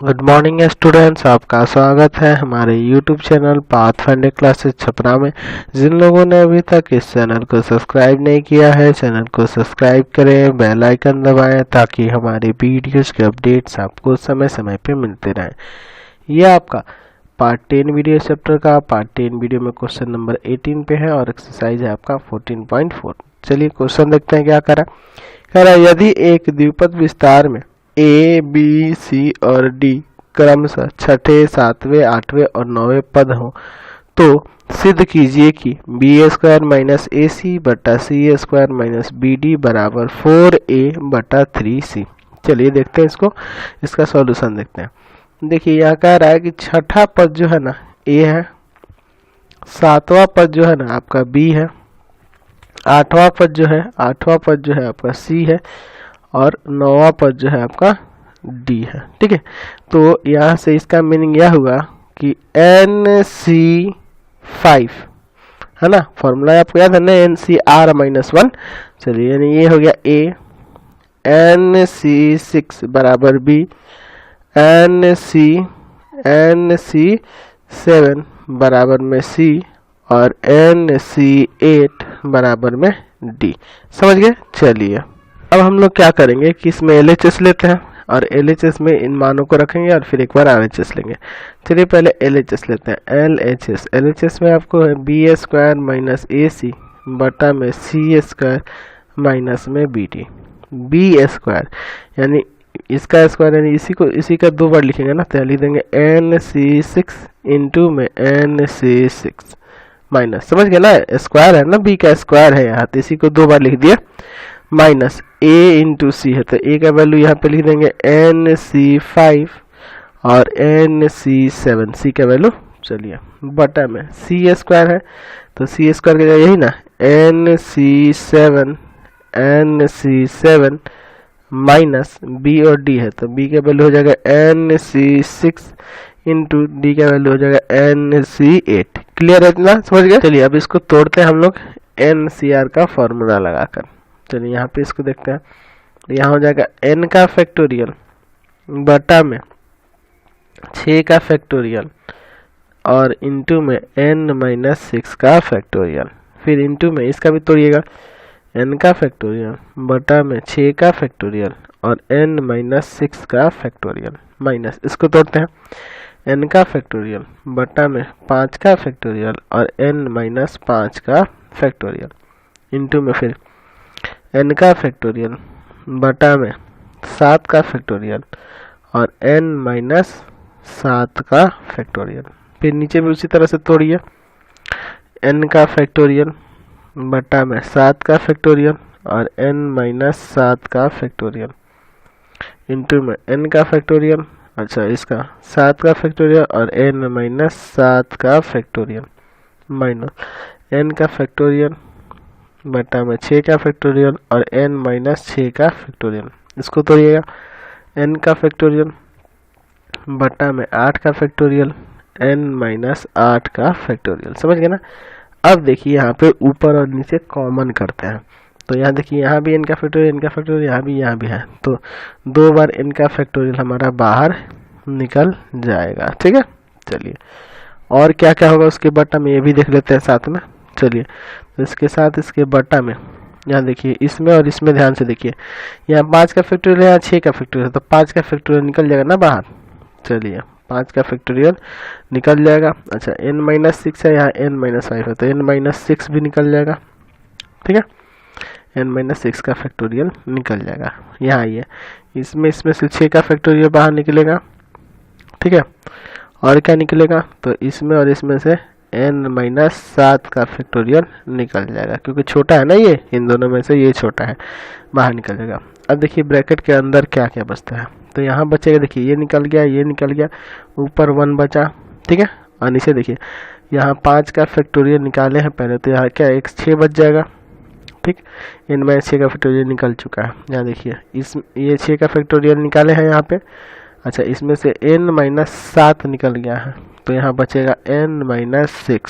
Good morning students, आपका स्वागत है हमारे YouTube channel pathfinder classes Chhapra में। जिन लोगों ने अभी तक इस चैनल को सब्सक्राइब नहीं किया है, चैनल को सब्सक्राइब करें, बेल आइकन दबाएं ताकि हमारी वीडियोस के अपडेट्स आपको समय समय पे मिलते रहें। यह आपका पार्ट 10 वीडियो चैप्टर का पार्ट 10 वीडियो में क्वेश्चन नंबर 18 पे है और एक्सरसाइज है आपका 14.4। चलिए क्वेश्चन देखते हैं क्या कह रहा है। यदि एक द्विपद विस्तार में ए बी सी और डी क्रमशः छठे, सातवें, आठवें और नौवें पद हो तो सिद्ध कीजिए कि बी ए स्क्वायर माइनस ए सी बटा सी ए स्क्वायर माइनस बी डी बराबर 4a बटा 3c। चलिए देखते हैं इसका सॉल्यूशन देखते हैं। देखिए यहाँ कह रहा है कि छठा पद जो है ना ए है, सातवां पद जो है ना आपका बी है, आठवां पद जो है आपका सी है और नौवां पद जो है आपका डी है। ठीक है, तो यहाँ से इसका मीनिंग यह हुआ कि NC5 है ना, फॉर्मूला आपको याद है ना, NCr-1। चलिए यानी ये हो गया A, NC6 बराबर B, NC7 बराबर में C और NC8 बराबर में D। समझ गए। चलिए अब हम लोग क्या करेंगे कि इसमें LHS लेते हैं और LHS में इन मानों को रखेंगे और फिर एक बार RHS लेंगे। चलिए पहले LHS लेते हैं। LHS में आपको है बी ए स्क्वायर माइनस ए सी बटा में सी ए स्क्वायर माइनस में बी डी। बी ए स्क्वायर यानी इसका स्क्वायर यानी इसी का दो बार लिखेंगे ना, तो लिख देंगे NC6 इंटू में NC6 माइनस, समझ गए ना, स्क्वायर है ना, बी का स्क्वायर है यहाँ, तो इसी को दो बार लिख दिया, माइनस ए इंटू सी है तो ए का वैल्यू यहाँ पे लिख देंगे NC5 और NC7, सी का वैल्यू चलिए बटा में सी स्क्वायर है तो सी स्क्वायर का यही ना NC7 माइनस बी और डी है तो बी का वैल्यू हो जाएगा NC6 इंटू डी का वैल्यू हो जाएगा NC8। क्लियर है इतना, समझ गए। चलिए अब इसको तोड़ते हैं हम लोग NCR का फॉर्मूला लगाकर। चलिए यहाँ पे इसको देखते हैं, तो यहाँ हो जाएगा n का फैक्टोरियल बटा में 6 का फैक्टोरियल और इंटू में n-6 का फैक्टोरियल, फिर इंटू में इसका भी तोड़िएगा n का फैक्टोरियल बटा में 6 का फैक्टोरियल और n-6 का फैक्टोरियल माइनस, इसको तोड़ते हैं n का फैक्टोरियल बटा में 5 का फैक्टोरियल और n-5 का फैक्टोरियल इंटू में फिर n का फैक्टोरियल बटा में 7 का फैक्टोरियल और n-7 का फैक्टोरियल, फिर नीचे भी उसी तरह से तोड़िए n का फैक्टोरियल बटा में 7 का फैक्टोरियल और n-7 का फैक्टोरियल इंटू में n का फैक्टोरियल, अच्छा इसका 7 का फैक्टोरियल और n-7 का फैक्टोरियल माइनस n का फैक्टोरियल बटा में 6 का फैक्टोरियल और n-6 का फैक्टोरियल, इसको तोड़िएगा n का फैक्टोरियल बटा में 8 का फैक्टोरियल n-8 का फैक्टोरियल, समझ गए ना। अब देखिए यहाँ पे ऊपर और नीचे कॉमन करते हैं, तो यहाँ देखिए यहाँ भी n का फैक्टोरियल यहाँ भी है, तो दो बार n का फैक्टोरियल हमारा बाहर निकल जाएगा। ठीक है, चलिए और क्या क्या होगा उसके बटा में ये भी देख लेते हैं साथ में। चलिए तो इसके साथ इसके बटा में यहाँ देखिए इसमें और इसमें ध्यान से देखिए, यहाँ 5 का फैक्टोरियल है, यहाँ 6 का फैक्टोरियल है, तो 5 का फैक्टोरियल निकल जाएगा ना बाहर। चलिए 5 का फैक्टोरियल निकल जाएगा। अच्छा n-6 है, यहाँ n-5 है तो n-6 भी निकल जाएगा। ठीक है, n-6 का फैक्टोरियल निकल जाएगा। यहाँ आइए इसमें से 6 का फैक्टोरियल बाहर निकलेगा। ठीक है, और क्या निकलेगा, तो इसमें और इसमें से n-7 का फैक्टोरियल निकल जाएगा, क्योंकि छोटा है ना ये, इन दोनों में से ये छोटा है, बाहर निकल जाएगा। अब देखिए ब्रैकेट के अंदर क्या क्या बचता है, तो यहाँ बचेगा देखिए ये निकल गया, ऊपर 1 बचा। ठीक है, और नीचे देखिए यहाँ 5 का फैक्टोरियल निकाले हैं पहले, तो यहाँ क्या एक 6 बच जाएगा। ठीक, इनमें 6 का फैक्टोरियल निकल चुका है। यहाँ देखिए ये 6 का फैक्टोरियल निकाले हैं यहाँ पे। अच्छा इसमें से n-7 निकल गया है, तो यहाँ बचेगा n-6,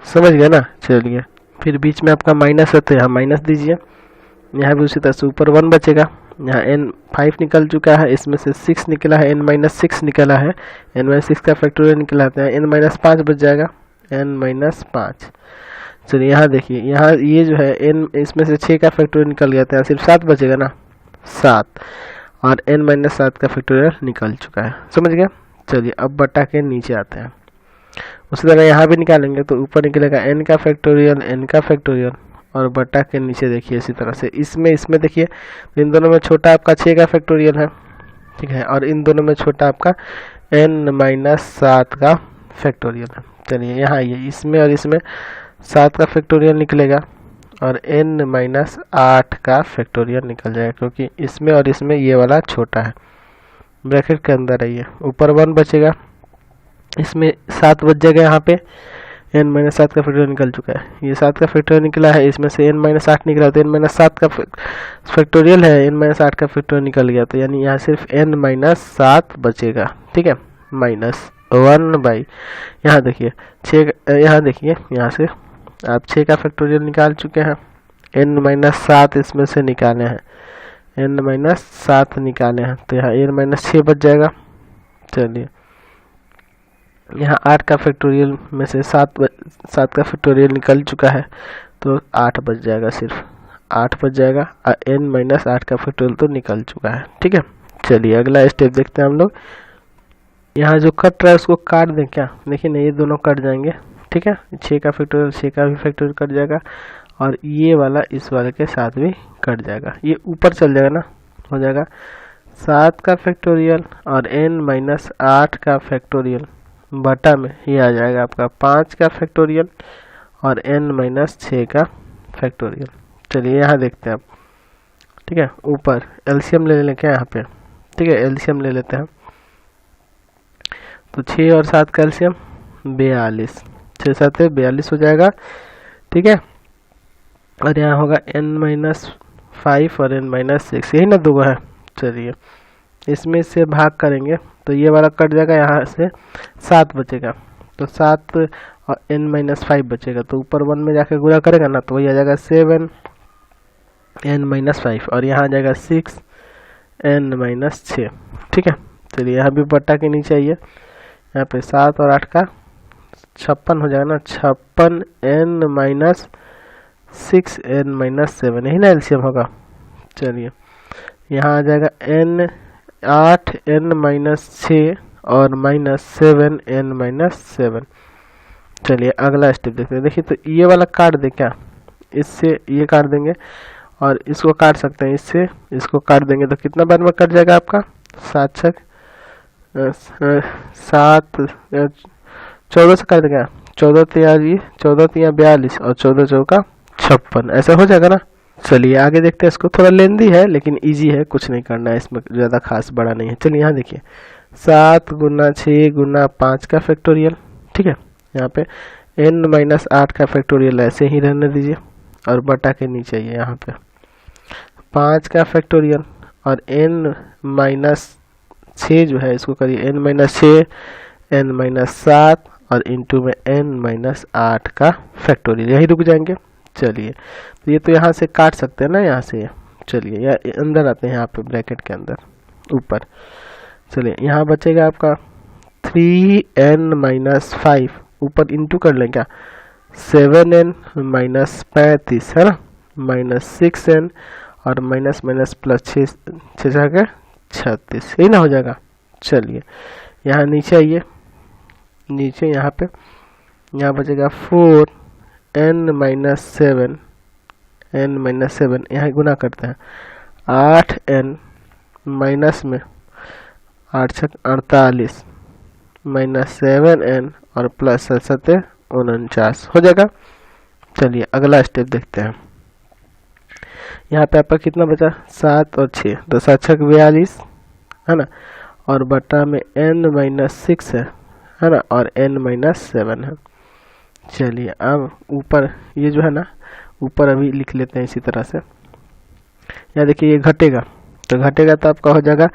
समझ गए ना। चलिए फिर बीच में आपका माइनस है तो यहाँ माइनस दीजिए, यहाँ भी उसी तरह से ऊपर 1 बचेगा यहाँ n 5 निकल चुका है, इसमें से 6 निकला है, n-6 निकला है, n-6 का फैक्टोरियल निकला है, n-5 बच जाएगा, n-5। चलिए यहाँ देखिए, यहाँ ये जो है n, इसमें से 6 का फैक्टोरियल निकल गया था, सिर्फ 7 बचेगा ना, 7, और n-7 का फैक्टोरियल निकल चुका है, समझ गया। चलिए अब बटा के नीचे आते हैं, उसी तरह यहाँ भी निकालेंगे तो ऊपर निकलेगा n का फैक्टोरियल और बटा के नीचे देखिए इसी तरह से, इसमें देखिए इन दोनों में छोटा आपका 6 का फैक्टोरियल है, ठीक है, और इन दोनों में छोटा आपका n-7 का फैक्टोरियल है। चलिए यहाँ ये इसमें और इसमें 7 का फैक्टोरियल निकलेगा और n-8 का फैक्टोरियल निकल जाएगा, क्योंकि इसमें और इसमें ये वाला छोटा है। ब्रैकेट के अंदर है, ये ऊपर 1 बचेगा, इसमें 7 बच जाएगा, यहाँ पे n-7 का फैक्टोरियल निकल चुका है, ये 7 का फैक्टोरियल निकला है, इसमें से n-8 निकला तो n-7 का फैक्टोरियल है, n-8 का फैक्टोरियल निकल गया, तो यानी यहाँ सिर्फ n-7 बचेगा, ठीक है, -1/, यहाँ देखिए 6, यहाँ देखिए यहाँ से आप 6 का फैक्टोरियल निकाल चुके हैं, n-7 इसमें से निकाले हैं, n-7 निकाले हैं, तो यहाँ n-6 बच जाएगा। चलिए यहाँ 8 का फैक्टोरियल में से 7 का फैक्टोरियल निकल चुका है, तो 8 बच जाएगा, सिर्फ 8 बच जाएगा, n-8 का फैक्टोरियल तो निकल चुका है, ठीक है। चलिए अगला स्टेप देखते हैं हम लोग। यहाँ जो कट रहा है उसको काट दें क्या, देखिए ना ये दोनों कट जाएंगे, ठीक है, 6 का फैक्टोरियल 6 का भी फैक्टोरियल कट जाएगा, और ये वाला इस वाले के साथ भी कट जाएगा, ये ऊपर चल जाएगा ना, हो जाएगा 7 का फैक्टोरियल और n-8 का फैक्टोरियल बटा में ये आ जाएगा आपका 5 का फैक्टोरियल और n-6 का फैक्टोरियल। चलिए यहाँ देखते हैं आप, ठीक है, ऊपर एलसीएम ले लें क्या यहाँ पे, ठीक है, एलसीएम ले लेते हैं, तो 6 और 7 का एलसीएम 42, 6-7 42 हो जाएगा, ठीक है, और यहाँ होगा n-5 और n-6, यही ना दो है। चलिए इसमें से भाग करेंगे तो ये वाला कट जाएगा, यहाँ से 7 बचेगा, तो 7 और n-5 बचेगा, तो ऊपर 1 में जाके गुणा करेगा ना, तो वही आ जाएगा 7 n-5 और यहाँ आ जाएगा 6 n-6, ठीक है। चलिए यहाँ भी बट्टा के नीचे आइए, यहाँ पे 7 और 8 का 56 हो जाएगा ना, 56 n-6 n-7, यही ना एलसीएम होगा। चलिए यहाँ आ जाएगा n-8 n-6 और -7 n-7। चलिए अगला स्टेप देखते हैं, देखिए तो ये वाला काट दे क्या, इससे ये काट देंगे और इसको काट सकते हैं, इससे इसको काट देंगे तो कितना बार में कट जाएगा आपका, 7 14 से काट देगा, 14 तिया 42 और 14 चौका 56, ऐसा हो जाएगा ना। चलिए आगे देखते हैं, इसको थोड़ा लेंदी है लेकिन इजी है, कुछ नहीं करना है इसमें, ज़्यादा खास बड़ा नहीं है। चलिए यहाँ देखिए 7 × 6 × 5 का फैक्टोरियल, ठीक है, यहाँ पे n-8 का फैक्टोरियल ऐसे ही रहने दीजिए और बटा के नीचे आइए, यहाँ पे 5 का फैक्टोरियल और n-6 जो है इसको करिए n-6 n-7 और इंटू में n-8 का फैक्टोरियल, यही रुक जाएंगे। चलिए तो ये तो यहाँ से काट सकते हैं ना, यहाँ से, चलिए या अंदर आते हैं, यहाँ पे ब्रैकेट के अंदर ऊपर, चलिए यहाँ बचेगा आपका 3n-5, ऊपर इंटू कर लें क्या, 7n-35 है ना, -6n और माइनस प्लस 6 के 36, यही ना हो जाएगा। चलिए यहाँ नीचे आइए, नीचे यहाँ पे यहाँ बचेगा 4n-7 n-7, यहाँ गुना करते हैं 8n माइनस में 8 48 -7n और प्लस 7 49 हो जाएगा। चलिए अगला स्टेप देखते हैं, यहाँ पे आपका कितना बचा, 7 और 6, तो 7 6 42 है ना, और बटा में n-6 है ना, और n-7 है। चलिए अब ऊपर ये जो है ना, ऊपर अभी लिख लेते हैं इसी तरह से, यहाँ देखिए ये घटेगा, तो घटेगा तो आपका हो जाएगा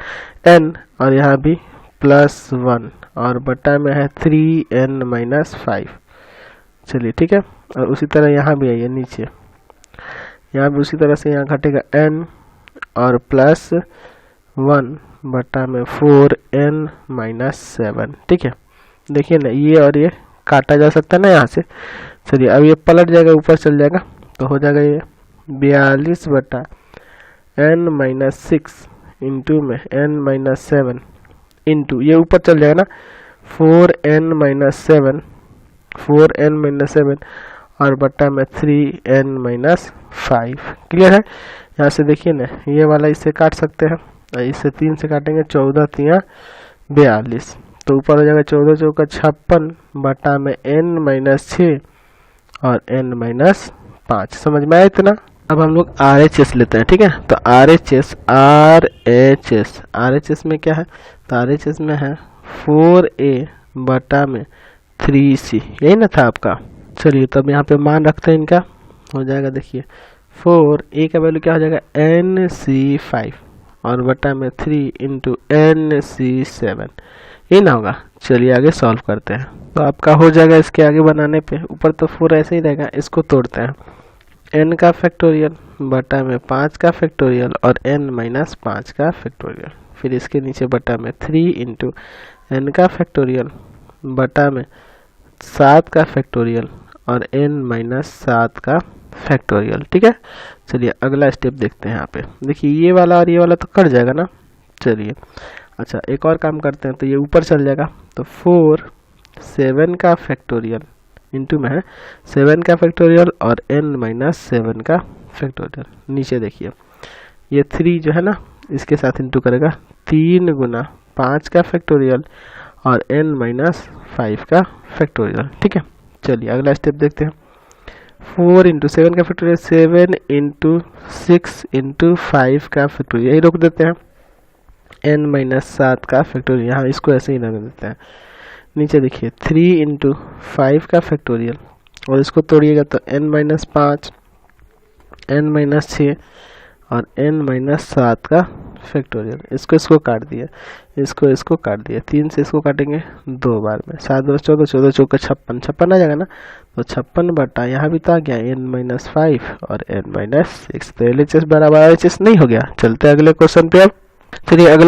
n और यहाँ भी +1 और बटा में है 3n-5। चलिए ठीक है, और उसी तरह यहाँ भी आइए नीचे, यहाँ भी उसी तरह से यहाँ घटेगा n और प्लस 1 बटा में 4n माइनस 7। ठीक है, देखिए ना, ये और ये काटा जा सकता है ना यहाँ से। चलिए अब ये पलट जाएगा, ऊपर चल जाएगा, तो हो जाएगा ये 42 बटा n माइनस 6 इंटू में n माइनस 7 इंटू ये ऊपर चल जाएगा ना 4n माइनस 7, 4n माइनस 7 और बट्टा में 3n माइनस 5। क्लियर है? यहाँ से देखिए ना, ये वाला इससे काट सकते हैं, इससे 3 से काटेंगे, 14 3 42, तो ऊपर हो जाएगा 14 चौका 56 बटा में n माइनस 6 और n माइनस 5। समझ में आया इतना? अब हम लोग RHS लेते हैं। ठीक है, तो RHS में क्या है? तो RHS में है 4a बटा में 3c, यही ना था आपका। चलिए तब यहाँ पे मान रखते हैं इनका, हो जाएगा देखिए 4a का वैल्यू क्या हो जाएगा NC5 और बटा में 3 इंटू NC7, ये ना होगा। चलिए आगे सॉल्व करते हैं, तो आपका हो जाएगा इसके आगे बनाने पे। ऊपर तो 4 ऐसे ही रहेगा, इसको तोड़ते हैं, n का फैक्टोरियल बटा में 5 का फैक्टोरियल और n माइनस 5 का फैक्टोरियल, फिर इसके नीचे बटा में 3 इंटू n का फैक्टोरियल बटा में 7 का फैक्टोरियल और n माइनस 7 का फैक्टोरियल। ठीक है, चलिए अगला स्टेप देखते हैं। यहाँ पे देखिए ये वाला और ये वाला तो कट जाएगा ना। चलिए अच्छा एक और काम करते हैं, तो ये ऊपर चल जाएगा, तो 4 7 का फैक्टोरियल इंटू में है 7 का फैक्टोरियल और n माइनस 7 का फैक्टोरियल। नीचे देखिए ये 3 जो है ना, इसके साथ इंटू करेगा 3 गुना 5 का फैक्टोरियल और n माइनस 5 का फैक्टोरियल। ठीक है, चलिए अगला स्टेप देखते हैं। 4 इंटू 7 का फैक्टोरियल, 7 इंटू 6 इंटू 5 का फैक्टोरियल, यही रोक देते हैं। n माइनस 7 का फैक्टोरियल, यहाँ इसको ऐसे ही रहने देते हैं। नीचे देखिए 3 इंटू 5 का फैक्टोरियल और इसको तोड़िएगा तो n माइनस 5, n माइनस 6 और n माइनस 7 का फैक्टोरियल। इसको काट दिया, इसको काट दिया, 3 से इसको काटेंगे 2 बार में, 7 2 14, 14 चौका 56, 56 आ जाएगा ना, तो 56 बटा यहाँ भी तो आ गया n माइनस 5 और n माइनस 6, तो LHS बराबर RHS नहीं हो गया। चलते अगले क्वेश्चन पे। अब चलिए अगला